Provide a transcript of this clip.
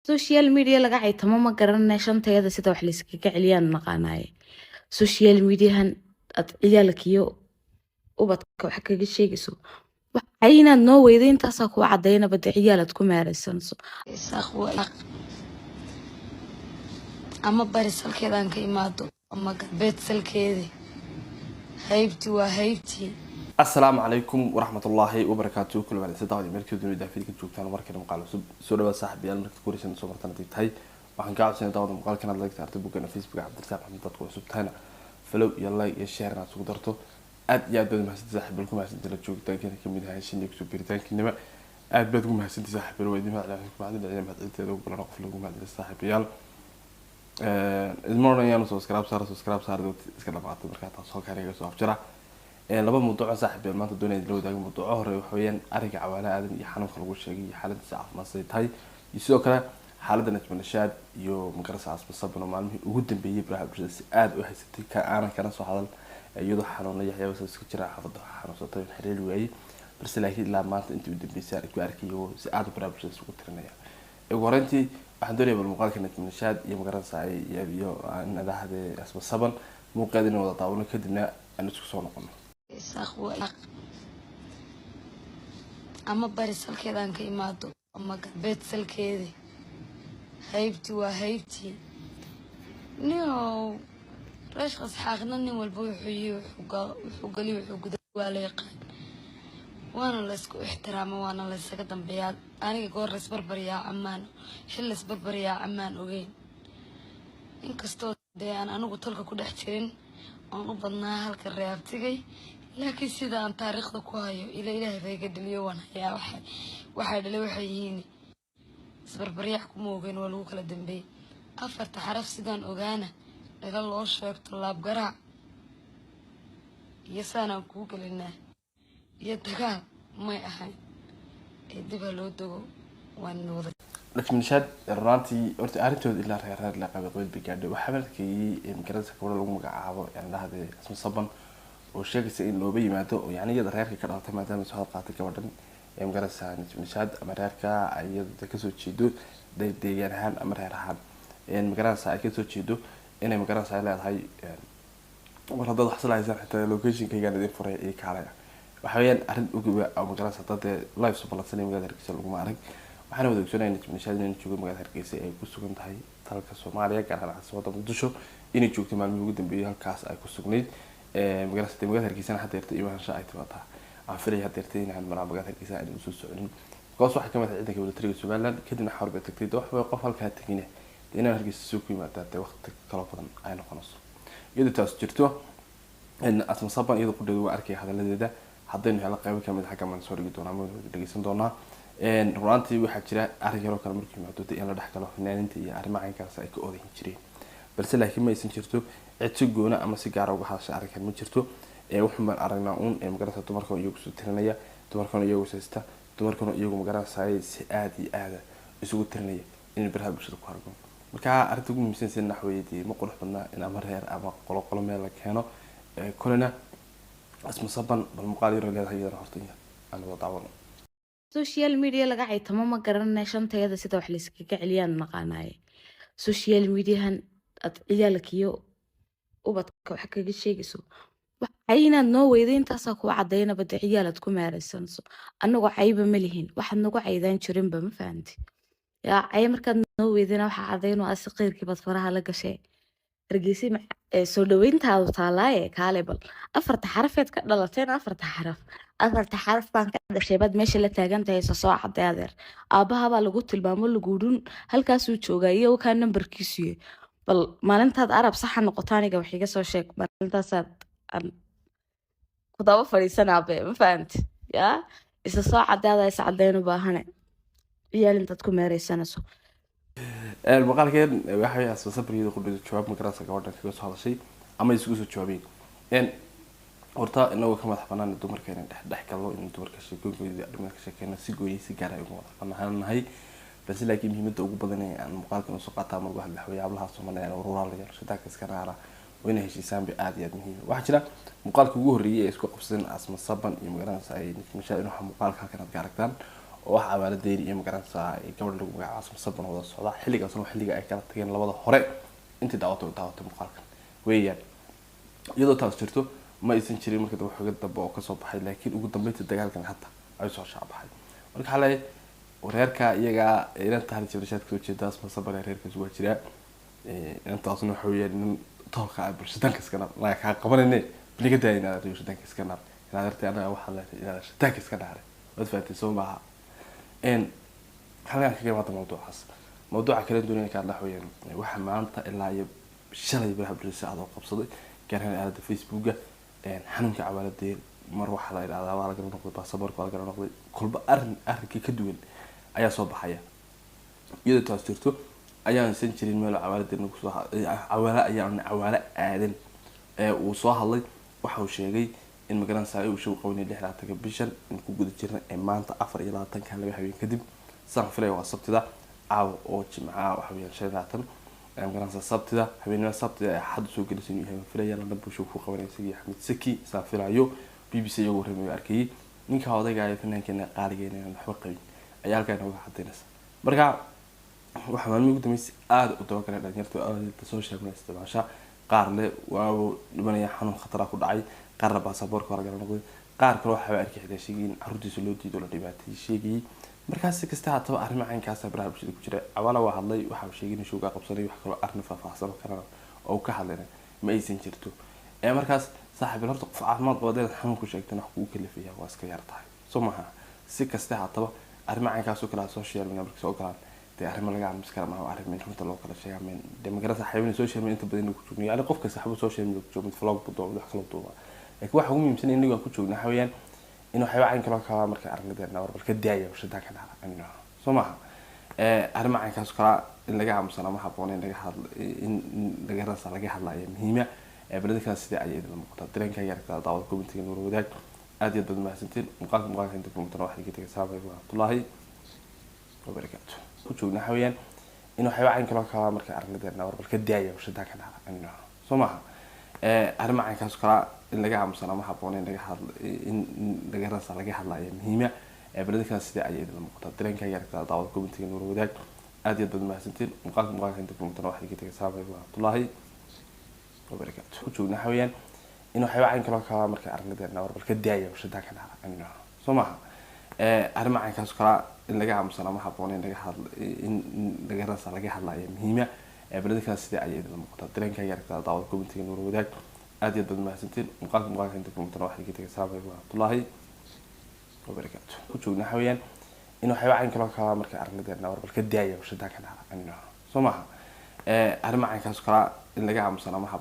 social media laga caytamo ma garanay shantayada sida wax la iskaga celiyaan naqaanaay social mediahan ad ciyaalkiyo ubadka wax kaga sheegayso waxay inaad noo weyday intaasaa ku cadaynaba de ciyaalad ku meeraysanso ama bari salkeedaan ka imaado ama galbeed salkeeda haybti waa haybtii. السلام عليكم ورحمة الله وبركاته. كل واحد صدق لي مركز دنيا دافيد كنت جوكتان مركز مقال سورة بس صاحب يال مركز كوريش إن صورة تنتي تهاي وحن قاعد سنة داود مقال كان الله يكتر تبوك أنا فيسبوك عبد الرزاق محمد تطوع سبتهنا فلو يلا يشهر ناس قدرته يا بدل ما هسنت صاحب لكم هسنت لجوكتان كان كم هاي الشيء يكسب بيرتان كنما بدكم هسنت صاحب الوادي ما عليكم بعد العلم هتقلت ذوق ولا نقف لكم بعد الصاحب يال المرة يانو سبسكرايب صار دوت إسكال بعض بركات صار كاريجا صار بجرا laba mawduuc saaxiib ah maanta doonayay la wadaago mawduuca hore waxa weeyaan ariga cawaana aadan iyo xanuunka lagu sheegay iyo xaaladda caafimaad tahay iyo sidoo kale xaaladda najmanashaad iyo magarasa asbasabano maalmihii ugu dambeeyay baraha bulshada si aad u haysatay ka aanan kana soo hadal iyadoo xanuun yaxyaabo iska jira xafada xanuunsatay xiriir weeyay balse laakiin ilaa maanta intii u dambeysay ay ku arkayo si aad u baraha bulshada ugu tirinaya ugu horeyntii waxaan doonayaa muuqaalka najmanashaad iyo magarasa iyo nadaahde asbasaban muuqaalina wada daawano kadibna aan isku soo noqono ama bari salkeedaan ka imaado ama galbeed salkeeda haybti waa haybtii. niyow rashqas xaaqna nin walba wuxuu gali wuxuu guda waa la yaqaan waana la isku ixtiraamo waana la isaga dambeeyaa. aniga goor lays barbariyaa ammaan xil lays barbariyaa ammaan ogeyn inkastoo dee aan anigu tolka ku dhex jirin aan u badnaa halka reabtigay laakiin sida aan taariikhda ku hayo ilaahay bay ka dhaliyo waan hayaa waxay dhalay waxay yihiin isbarbaryax kuma ogeyn waa lagu kala dambeeyay. afarta xaraf sidaan ogaana dhaga loo sheegto laabgaraac iyo saanaan kuu gelinaa iyo dagaal may ahayn ee dib ha loo dogo waan wada najmanashaad runtii horta arrintooda ilaa reer la qabay qoyl bigaadho waxa markii magarasa kawada lagu magacaabo dhahday asma saban oo sheegaysa in looba yimaado oo yani iyada reerka ka dhalatay maadaama soo qaatay gabadhan magarasa najmanashaad ama reerka iyada ka soo jeedo deegaan ahaan ama reer ahaan magarasa ay ka soo jeedo inay magarasa ay leedahay warada wax salaaysan xitaa location-kayga idin furay ee kaalaya waxa weeyaan arrin ugu weyn magarasa dad live support magaalada Hargeysa lagu maaray waxaana wada ogsoonay najmanashaad inay joogo magaalada Hargeysa ay ku sugan tahay dalka Soomaaliya gaar ahaan caasimadda Muqdisho inay joogto maalmihii ugu dambeeyay halkaas ay ku sugnayd magaalada Hargeysa hadda irtay imaansha ay timaata aan filay hadda irtay inaan magaalada Hargeysa ay u soo soconin qoys waxa kamid ah ciidanka militariga Soomaaliland kadibna xarb ay tagtay wax way qof halka tagina inaan Hargeysa soo ku yimaado waqti kala badan ay noqonayso iyadoo taas jirto in asma saban iyadoo ku dhaw arkay hadaladeeda haddaynu hela qayb kamid ah xagga soo dhigi doonaa ama dhageysan doonaa runtii waxa jira arrin yar oo kale markii macduuda in la dhaxgalo fanaaniinta iyo arrimaha inkaas ay ka odayn jireen balse laakiin ma aysan jirto cid si goona ama si gaar ah uga hadasha arrinkan ma jirto wuxuu man aragnaa magarasa dumarka iyagu soo tirinaya dumarkan iyagu saysta dumarkan iyagu magarasa si aad iyo aad isugu tirinaya in baraha bulshada ku argo marka arrinta ugu muhiimsan si naxweeyay ma qurux badna in ama reer ama qolo meel la keeno kulana asma saban bal muuqaal yar leedahay yar horta aan wada daawano social media laga caytamo ma garanay shantayada sida wax la iskaga celiyaan naqaanaay social mediahan ad ciyaalkiyo ubadka wax kaga sheegayso waxay inaad noo weyday intaasaa ku cadaynaba de ciyaalad ku meeraysanso annagoo cayba ma lihin waxaad nagu caydaan jirinba ma fahanti yaa cay markaad noo weydayna waxa cadayno asi qeyrkii baad faraha la gashay Hargeysa soo dhaweyntaadu taalaaye kaale bal afarta xarafeed ka dhalateen afarta xaraf baan ka dhashay bad meesha la taagan tahay soo caday adeer aabaha baa lagu tilmaamo lagu dhun halkaas uu joogaa iyo ka numberkiisu bal maalintaad arab sax noqotaaniga wax iga soo sheeg maalintaas aan ku daba fariisanaabe ma fahanti yaa isa soo cadaada is cadayno baahane ciyaalintaad ku meeraysanayso المقال waxay asbasabriida ku dhigay jawaab magarasa gabadhan kaga soo hadashay ama isku soo jawaabeen horta inoo ka madax banaan dumarka inay dhex galo in dumarka sheekooyinka dumarka sheekayna si gooyay si gaar ah ugu madax banaanahay balse laakiin muhiimadda ugu badan ee aan muuqaalkan soo qaataa mar wax waxyaabaha Soomaaliya oo rural yar shadaaka iska raara wayna heshiisaan bi aad iyo aad muhiim waxa jira muuqaalka ugu horeeyay ee isku qabsan asma saban iyo magarasa ay nismashaa inuu muuqaalka halkan aad ka aragtaan oo wax abaala deeri iyo magaranaysaa gabadh lagu magacaabo Asma Saban wada socda xilligaasna xilliga ay kala tageen labada hore intii daawatay muuqaalkan weeyaan iyadoo taas jirto ma aysan jirin marka daba xoogad dambe oo kasoo baxay laakiin ugu dambeyntii dagaalkan hadda ay soo shaabaxay marka xalay wareerka iyaga inaan tahay jabrishaad ka jeeda Asma Saban reerkaas waa jira intaasna waxa weeyaan nin toolka ay bulshadanka iska nar la ka qabanayne biliga daayina bulshadanka iska nar ila darteed anaga waxa la ila shataanka iska dhaare wad faatay soo maaha halkan kaga wada mawduuca kale doonaya ka hadla weeyaan waxa maanta ilaa iyo shalay baraha bulshada oo qabsaday gaaraan aalada Facebooka xanuunka cawaladeen mar waxa la yiraahdaa waa laga noqday baasaboorka waa laga noqday kulba arrinkii ka duwan ayaa soo baxaya iyadoo taas jirto ayaan san jirin meel cawaladeen ku soo cawaala aadan uu soo hadlay waxa uu sheegay in magaranaysaa uu soo qawnay 16 bishan in ku guda jirna maanta 24 kan laba habeen kadib saan filay waa sabtida oo jimcaha waxa weeyaan 15 magaranaysaa sabtida habeenimo sabtida ay xad soo gelisay yahay filayana dhanbu soo ku qabanayay Axmed Saki saan filayo BBC iyagu reemay arkay ninka odayga ay fanaankeena qaaligeena waxba qabin ayaa halkaan uga xadeynaysa marka waxa maalmo ugu dambeysay aad u daba kala dhanyarto aad social media isticmaasha qaar le waa dhimanaya xanuun khatar ku dhacay qaar baasaboorka laga noqday qaar kale waxa ay arkay xidashigii caruurtiisa loo diido la dhibaatay sheegay markaas kasta haddaba arrimo caynkaas ah baraha bulshada ku jira awala waa hadlay waxa uu sheegay in uu ka qabsanay wax kale arrin faahfaahsan karana oo ka hadlayna ma aysan jirto markaas saaxiib horta qof caafimaad qaba xanuun ku sheegtay wax ku kalifiya waa iska yar tahay soo maaha si kasta haddaba arrimo caynkaas oo kala social media markii soo galaan arrimo laga aamus kara ma arrimo inta loo kala sheegay men demokrasi xayawaan social media inta badan ku joogay yani qofka saaxiib social media ku joogay vlog budo wax kala duuba laakiin waxa ugu muhiimsan in aan ku joogno xayawaan inuu xayawaan kala ka marka aragnadeena war balka daaya warshada ka dhaca anna soo maaha arrimo caynkaas kala in laga aamusana ma haboon in laga hadlo in laga rasa laga hadlayo muhiima balada sida ay idin muuqata dareenka yarka daawad commentiga noo wadaag aad iyo dad mahadsantiin muuqaalka inta ku mutan waxa ka saabay Abdullahi wa barakaatu ku joogna xawayaan inuu xayawaan kala ka marka aragnadeena war balka daaya warshada ka dhaca anna soo maaha arrimo caynkaas kala in laga aamusana ma haboon in laga hadlo in laga rasa laga hadlayo muhiima balada sida ay idin muuqata dareenka yarka daawad commentiga noo wadaag aad iyo dad mahadsantiin muuqaalka inta ku mutan waxa ka saabay Abdullahi وبركاته وجودنا حويان إنه حيوان كلا كلا مركا أرندنا وربل كداية وشدها كنا عنا سماها أرمى عن كاس كلا إن لقى مسنا ما حبون إن لقى رأس لقى حلا مهمة بلدك كان سيد عيد المقطع ترين كي يركض دعوة كومنتين نور وداك أدي ضد المحسنتين مقال عندكم متنوع حكي تكسابه الله وبركاته وجودنا حويان إنه حيوان كلا كلا مركا أرندنا وربل كداية وشدها كنا عنا سماها أرمى عن كاس كلا إن لقى مسنا ما